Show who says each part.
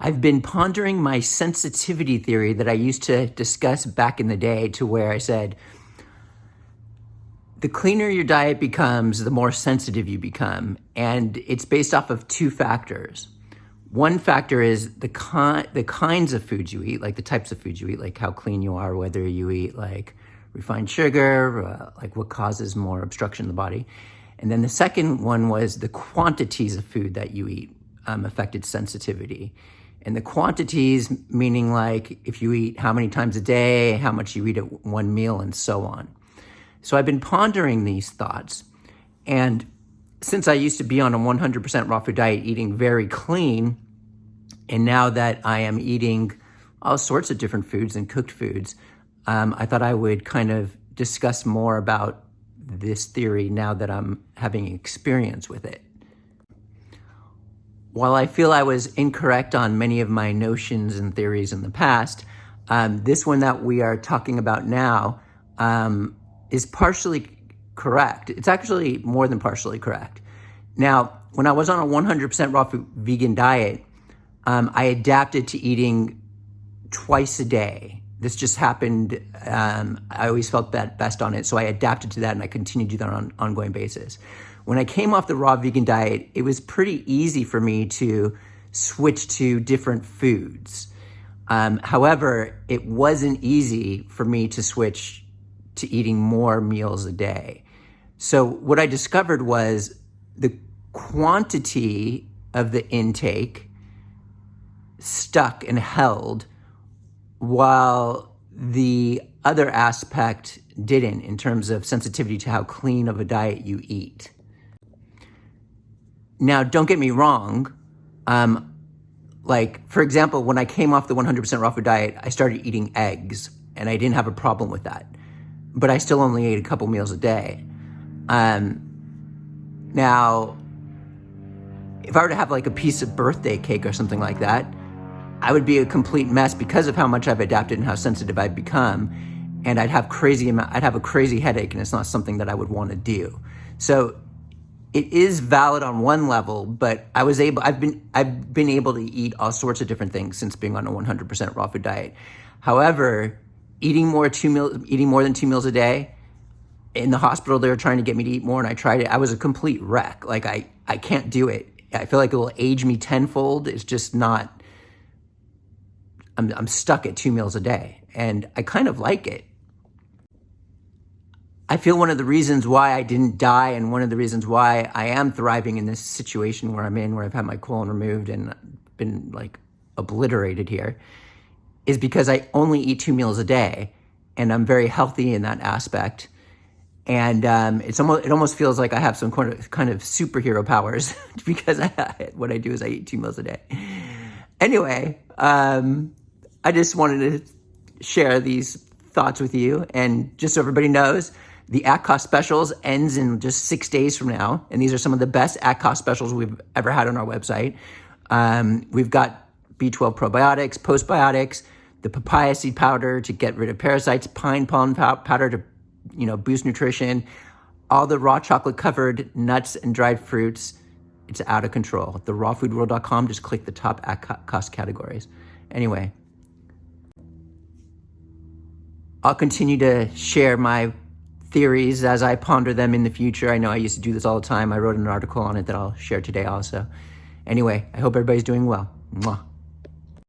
Speaker 1: I've been pondering my sensitivity theory that I used to discuss back in the day, to where I said, the cleaner your diet becomes, the more sensitive you become. And it's based off of two factors. One factor is the kinds of foods you eat, like the types of foods you eat, like how clean you are, whether you eat like refined sugar, like what causes more obstruction in the body. And then the second one was the quantities of food that you eat affected sensitivity. And the quantities meaning like if you eat how many times a day, how much you eat at one meal, and so on. So I've been pondering these thoughts. And since I used to be on a 100% raw food diet, eating very clean, and now that I am eating all sorts of different foods and cooked foods, I thought I would kind of discuss more about this theory now that I'm having experience with it. While I feel I was incorrect on many of my notions and theories in the past, this one that we are talking about now is partially correct. It's actually more than partially correct. Now, when I was on a 100% raw food vegan diet, I adapted to eating twice a day. This just happened. I always felt best on it, so I adapted to that, and I continue to do that on an ongoing basis. When I came off the raw vegan diet, it was pretty easy for me to switch to different foods. However, it wasn't easy for me to switch to eating more meals a day. So what I discovered was the quantity of the intake stuck and held, while the other aspect didn't, in terms of sensitivity to how clean of a diet you eat. Now, don't get me wrong. Like, for example, when I came off the 100% raw food diet, I started eating eggs, and I didn't have a problem with that. But I still only ate a couple meals a day. Now, if I were to have like a piece of birthday cake or something like that, I would be a complete mess because of how much I've adapted and how sensitive I've become. And I'd have a crazy headache, and it's not something that I would want to do. So it is valid on one level, but I've been able to eat all sorts of different things since being on a 100% raw food diet. However, eating more than 2 meals a day, in the hospital, they were trying to get me to eat more, and I tried it. I was a complete wreck. Like, I can't do it. I feel like it will age me tenfold. It's just not, I'm stuck at 2 meals a day, and I kind of like it. I feel one of the reasons why I didn't die, and one of the reasons why I am thriving in this situation where I'm in, where I've had my colon removed and been like obliterated here, is because I only eat 2 meals a day, and I'm very healthy in that aspect. And it almost feels like I have some kind of superhero powers because what I do is I eat 2 meals a day. Anyway, I just wanted to share these thoughts with you, and just so everybody knows, the at-cost specials ends in just 6 days from now, and these are some of the best at-cost specials we've ever had on our website. We've got B12 probiotics, postbiotics, the papaya seed powder to get rid of parasites, pine pollen powder to boost nutrition, all the raw chocolate covered nuts and dried fruits. It's out of control. The rawfoodworld.com, just click the top at-cost categories. Anyway, I'll continue to share my theories as I ponder them in the future. I know I used to do this all the time. I wrote an article on it that I'll share today also. Anyway, I hope everybody's doing well. Mwah.